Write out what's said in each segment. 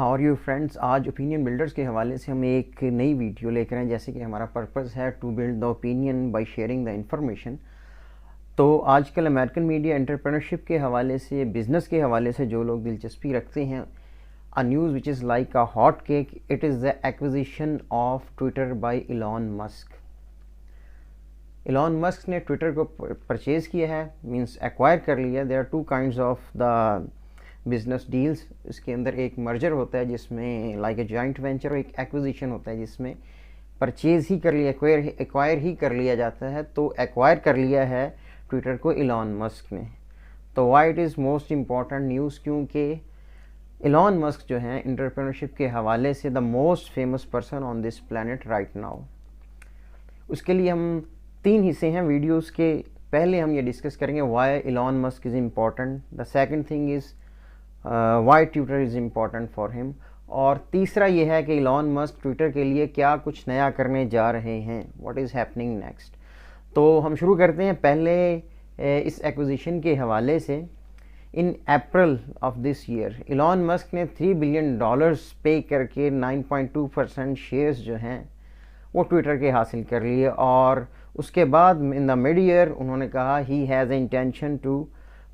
और you friends, आज opinion builders के हवाले से हम एक नई वीडियो लेकर आए। जैसे कि हमारा पर्पस है to build the opinion by sharing the information. तो आजकल अमेरिकन मीडिया एंटरप्रेन्योरशिप के हवाले से, बिज़नेस के हवाले से जो लोग दिलचस्पी रखते हैं, a news which is like a hot cake, it is the acquisition of Twitter by Elon Musk. Elon Musk ने ट्विटर को परचेज़ किया है, मींस एक्वायर कर लिया। There are two kinds of the business deals. इसके अंदर एक merger होता है जिसमें लाइक ए जॉइंट वेंचर, और एक एक्विजिशन होता है जिसमें परचेज ही कर लिया, एक्वायर ही कर लिया जाता है। तो एक्वायर कर लिया है ट्विटर को इलॉन मस्क ने। तो why it is most important news, क्योंकि इलॉन मस्क जो है एंटरप्रेन्योरशिप के हवाले से the most famous person on this planet right now. उसके लिए हम 3 हिस्से हैं वीडियोस के। पहले हम ये डिस्कस करेंगे why Elon Musk is important, the second thing is why Twitter is important for him, और तीसरा ये है कि इलॉन मस्क ट्विटर के लिए क्या कुछ नया करने जा रहे हैं, व्हाट इज़ हैपनिंग नेक्स्ट। तो हम शुरू करते हैं पहले इस एक्विजिशन के हवाले से। In April of this year Elon Musk ने $3 बिलियन पे करके 9.2% शेयर्स जो हैं वो ट्विटर के हासिल कर लिए। और उसके बाद इन द मिड ईयर उन्होंने कहा he has intention to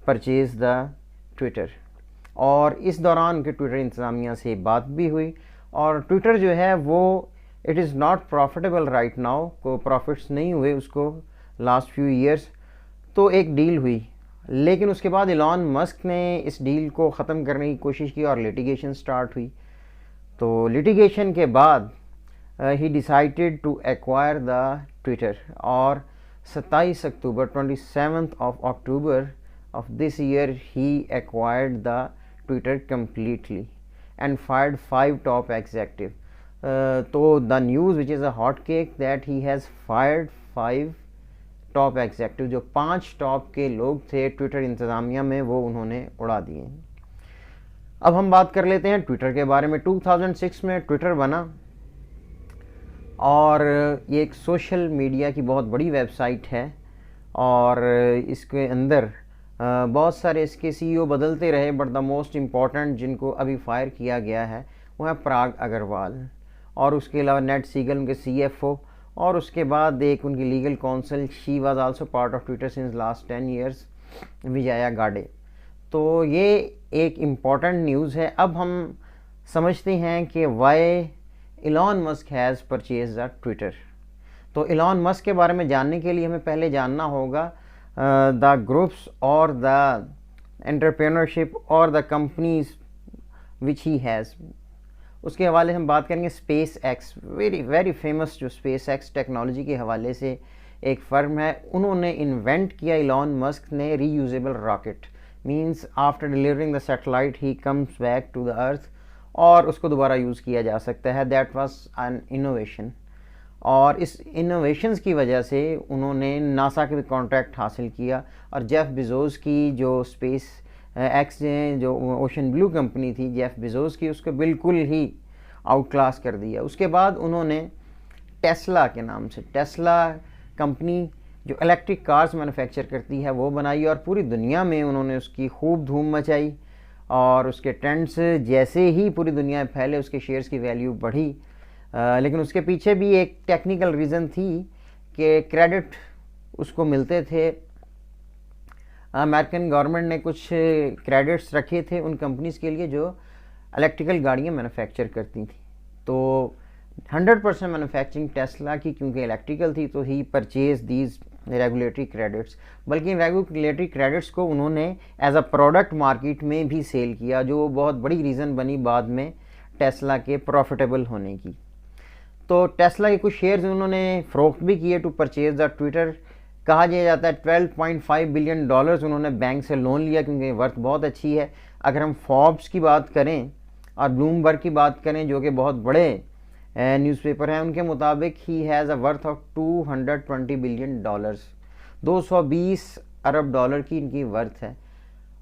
purchase the Twitter. और इस दौरान उनके ट्विटर इंतज़ामिया से बात भी हुई, और ट्विटर जो है वो it is not profitable right now, को प्रॉफिट्स नहीं हुए उसको लास्ट फ्यू ईयर्स। तो एक डील हुई, लेकिन उसके बाद इलॉन मस्क ने इस डील को ख़त्म करने की कोशिश की और लिटिगेशन स्टार्ट हुई। तो लिटिगेशन के बाद he decided to acquire the Twitter, और 27 October 27 of October of this year he acquired the Twitter completely and fired 5 top executive. So the news which is a hot cake that he has fired 5 top executive, जो 5 top के लोग थे Twitter इंतज़ामिया में, वो उन्होंने उड़ा दिए। अब हम बात कर लेते हैं ट्विटर के बारे में। 2006 में ट्विटर बना, और ये एक सोशल मीडिया की बहुत बड़ी वेबसाइट है, और इसके अंदर बहुत सारे इसके सीईओ बदलते रहे, बट द मोस्ट इम्पॉर्टेंट जिनको अभी फायर किया गया है वो है पराग अग्रवाल, और उसके अलावा नेट सीगल उनके सीएफओ, और उसके बाद एक उनकी legal council, she was also part of Twitter since last 10 years, Vijaya गाडे। तो ये एक इम्पॉर्टेंट न्यूज़ है। अब हम समझते हैं कि why Elon Musk has purchase the Twitter. तो इलॉन मस्क के बारे में जानने के लिए हमें पहले जानना होगा the groups or the entrepreneurship or the companies which he has। उसके हवाले हम बात करेंगे स्पेस एक्स, वेरी फेमस जो स्पेस एक्स टेक्नोलॉजी के हवाले से एक फ़र्म है। उन्होंने इन्वेंट किया इलॉन मस्क ने reusable rocket, means after delivering the satellite he comes back to the earth, और उसको दोबारा यूज़ किया जा सकता है। दैट वाज एन इनोवेशन, और इस इनोवेशंस की वजह से उन्होंने नासा के भी कॉन्ट्रैक्ट हासिल किया, और जेफ बेजोस की जो स्पेस एक्स जो ओशन ब्लू कंपनी थी जेफ बेजोस की, उसको बिल्कुल ही आउट क्लास कर दिया। उसके बाद उन्होंने टेस्ला के नाम से, टेस्ला कंपनी जो इलेक्ट्रिक कार्स मैन्युफैक्चर करती है वो बनाई, और पूरी दुनिया में उन्होंने उसकी खूब धूम मचाई, और उसके ट्रेंड्स जैसे ही पूरी दुनिया में फैले उसके शेयर्स की वैल्यू बढ़ी। लेकिन उसके पीछे भी एक टेक्निकल रीज़न थी कि क्रेडिट उसको मिलते थे। अमेरिकन गवर्नमेंट ने कुछ क्रेडिट्स रखे थे उन कंपनीज़ के लिए जो इलेक्ट्रिकल गाड़ियाँ मैन्युफैक्चर करती थी। तो 100% मैन्युफैक्चरिंग टेस्ला की क्योंकि इलेक्ट्रिकल थी, तो ही परचेज दीज रेगुलेटरी क्रेडिट्स। बल्कि रेगुलेटरी क्रेडिट्स को उन्होंने एज अ प्रोडक्ट मार्केट में भी सेल किया, जो बहुत बड़ी रीज़न बनी बाद में टेस्ला के प्रॉफिटेबल होने की। तो टेस्ला के कुछ शेयर्स उन्होंने फ़रोख्त भी किए टू परचेज द ट्विटर। कहा जाता है 12.5 बिलियन डॉलर्स उन्होंने बैंक से लोन लिया, क्योंकि वर्थ बहुत अच्छी है। अगर हम फॉर्ब्स की बात करें और ब्लूमबर्ग की बात करें, जो कि बहुत बड़े न्यूज़पेपर हैं, उनके मुताबिक he has a worth of $220 billion, 220 Arab dollar की इनकी वर्थ है।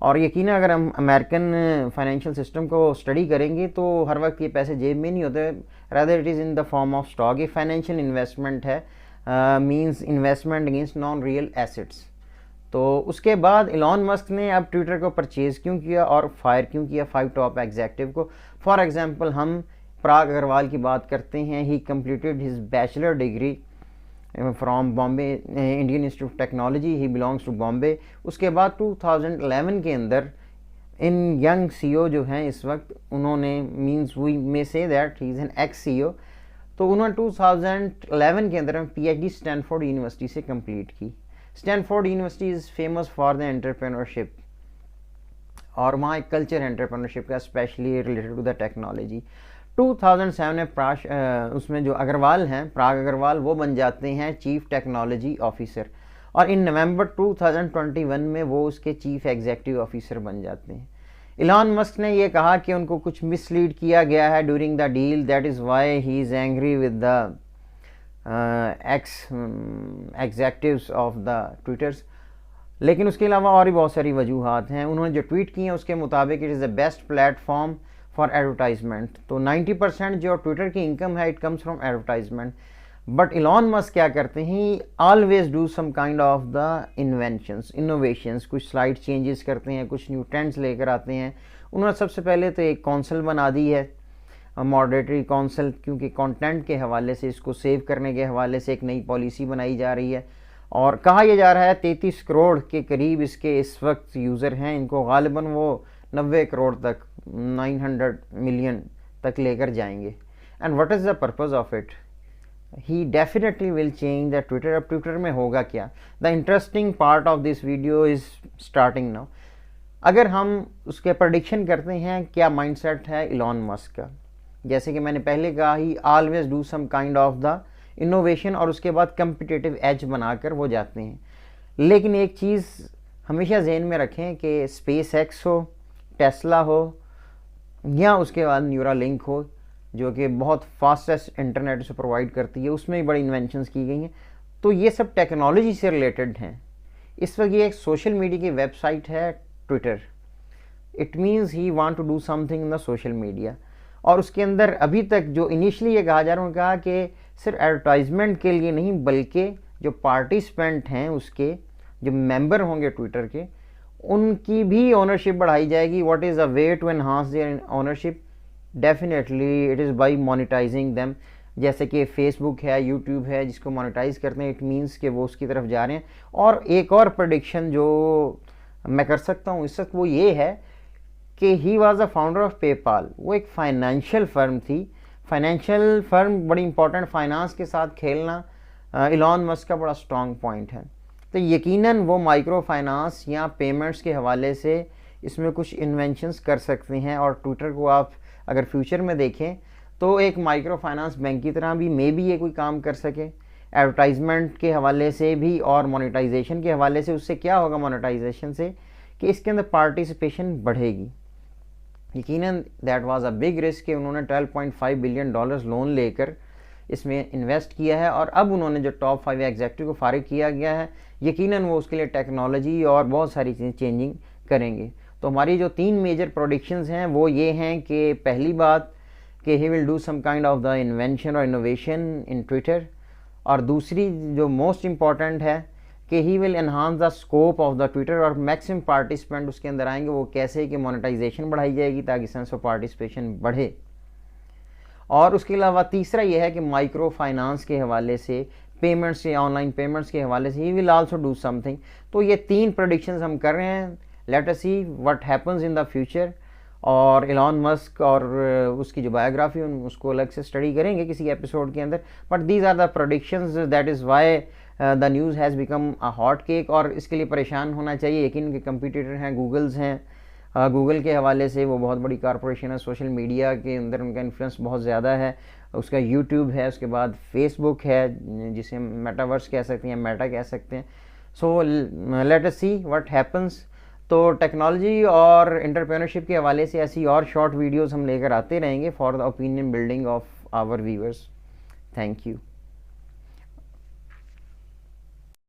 और यकीन अगर हम अमेरिकन फाइनेंशियल सिस्टम को स्टडी करेंगे तो हर वक्त ये पैसे जेब में नहीं होते, rather it is in the form of stock. ये फाइनेंशियल इन्वेस्टमेंट है, means investment against non real assets. तो उसके बाद इलॉन मस्क ने अब ट्विटर को परचेज़ क्यों किया और फायर क्यों किया 5 टॉप एग्जेक्टिव को। फॉर एग्जांपल हम पराग अग्रवाल की बात करते हैं। He completed his bachelor degree from Bombay Indian Institute of Technology, he belongs to Bombay. उसके बाद 2011 के अंदर इन यंग सीईओ जो हैं इस वक्त, उन्होंने means we may say that he is an ex CEO, तो उन्होंने 2011 के अंदर पीएचडी स्टैनफोर्ड यूनिवर्सिटी से कंप्लीट की। Stanford University is famous for the entrepreneurship, और वहाँ एक कल्चर एंटरप्रेन्योरशिप का specially related to the technology. 2007 में उसमें जो अग्रवाल हैं, पराग अग्रवाल, वो बन जाते हैं चीफ टेक्नोलॉजी ऑफिसर, और इन नवंबर 2021 में वो उसके चीफ एग्जीक्यूटिव ऑफिसर बन जाते हैं। इलॉन मस्क ने ये कहा कि उनको कुछ मिसलीड किया गया है during the deal, that is why he is angry with the executives of the Twitters. लेकिन उसके अलावा और भी बहुत सारी वजूहात हैं। उन्होंने जो ट्वीट किए हैं उसके मुताबिक it is the best platform for advertisement. तो 90% जो ट्विटर की इनकम है it comes from advertisement. But Elon Musk क्या करते हैं, always do some kind of the inventions, innovations, कुछ स्लाइड चेंजेस करते हैं, कुछ न्यू ट्रेंड्स लेकर आते हैं। उन्होंने सबसे पहले तो एक कौंसल बना दी है, मॉडरेटरी काउंसिल, क्योंकि कंटेंट के हवाले से, इसको सेव करने के हवाले से एक नई पॉलिसी बनाई जा रही है। और कहा यह जा रहा है 33 करोड़ के करीब इसके इस वक्त यूज़र हैं, इनको गालिबन वो 90 करोड़ तक, 900 मिलियन तक लेकर जाएंगे। And what is the purpose of it, he definitely will change the Twitter. अब ट्विटर में होगा क्या, the interesting part of this video is starting now. अगर हम उसके प्रेडिक्शन करते हैं क्या माइंडसेट है इलॉन मस्क का, जैसे कि मैंने पहले कहा, he always do some kind of the innovation, और उसके बाद कम्पिटिटिव एज बनाकर वो जाते हैं। लेकिन एक चीज़ हमेशा जहन में रखें कि स्पेस एक्स हो, टेस्ला हो, या उसके बाद न्यूरालिंक हो, जो कि बहुत फास्टेस्ट इंटरनेट से प्रोवाइड करती है, उसमें भी बड़ी इन्वेंशंस की गई हैं। तो ये सब टेक्नोलॉजी से रिलेटेड हैं। इस वक्त ये एक सोशल मीडिया की वेबसाइट है Twitter. It means he want to do something in the social media. और उसके अंदर अभी तक जो इनिशियली ये कहा जा रहा है, उन्होंने कहा कि सिर्फ एडवर्टाइजमेंट के लिए नहीं, बल्कि जो पार्टिसिपेंट हैं, उसके जो मेंबर होंगे ट्विटर के, उनकी भी ओनरशिप बढ़ाई जाएगी। What is a way to enhance their ownership, definitely it is by monetising them. जैसे कि फेसबुक है, यूट्यूब है, जिसको मोनेटाइज करते हैं, इट मीन्स कि वो उसकी तरफ जा रहे हैं। और एक और प्रेडिक्शन जो मैं कर सकता हूँ इस वक्त, वो ये है कि he was the founder of PayPal. वो एक फाइनेंशियल फर्म थी। फाइनेंशियल फर्म बड़ी इंपॉर्टेंट, फाइनेंस के साथ खेलना इलॉन मस्क का बड़ा स्ट्रॉन्ग पॉइंट है। तो यकीनन वो माइक्रो फाइनेंस या पेमेंट्स के हवाले से इसमें कुछ इन्वेंशंस कर सकते हैं। और ट्विटर को आप अगर फ्यूचर में देखें तो एक माइक्रो फाइनेंस बैंक की तरह भी मे बी ये कोई काम कर सके, एडवर्टाइजमेंट के हवाले से भी और मोनेटाइजेशन के हवाले से। उससे क्या होगा मोनेटाइजेशन से, कि इसके अंदर पार्टिसिपेशन बढ़ेगी। यकीनन that was a big risk कि उन्होंने $12.5 बिलियन लोन लेकर इसमें इन्वेस्ट किया है, और अब उन्होंने जो टॉप 5 एग्जेक्टिव को फारिग किया गया है, यकीनन वो उसके लिए टेक्नोलॉजी और बहुत सारी चीज़ें चेंजिंग करेंगे। तो हमारी जो 3 मेजर प्रोडिक्शंस हैं वो ये हैं कि पहली बात कि he will do some kind of the invention और इनोवेशन इन ट्विटर, और दूसरी जो मोस्ट इम्पॉर्टेंट है कि he will enhance the scope of the Twitter, और मैक्सिमम पार्टिसिपेंट उसके अंदर आएंगे। वो कैसे कि मोनेटाइजेशन बढ़ाई जाएगी ताकि सेंस ऑफ पार्टिसिपेशन बढ़े। और उसके अलावा तीसरा यह है कि माइक्रो फाइनेंस के हवाले से, पेमेंट्स से, ऑनलाइन पेमेंट्स के हवाले से he will also do something. तो ये 3 प्रेडिक्शंस हम कर रहे हैं। Let us see what happens in the future. और इलॉन मस्क और उसकी जो बायोग्राफी उसको अलग से स्टडी करेंगे किसी एपिसोड के अंदर। But these are the predictions, that is why the news has become a hot cake. और इसके लिए परेशान होना चाहिए, यकीन के कंपटीटर हैं, गूगल्स हैं। गूगल के हवाले से वो बहुत बड़ी कॉरपोरेशन है, सोशल मीडिया के अंदर उनका इन्फ्लुएंस बहुत ज़्यादा है। उसका यूट्यूब है, उसके बाद फेसबुक है, जिसे मेटावर्स कह सकते हैं, मेटा कह सकते हैं। So let us see what happens. तो टेक्नोलॉजी और एंटरप्रेन्योरशिप के हवाले से ऐसी और शॉर्ट वीडियोज़ हम लेकर आते रहेंगे for the opinion building of our viewers. Thank you.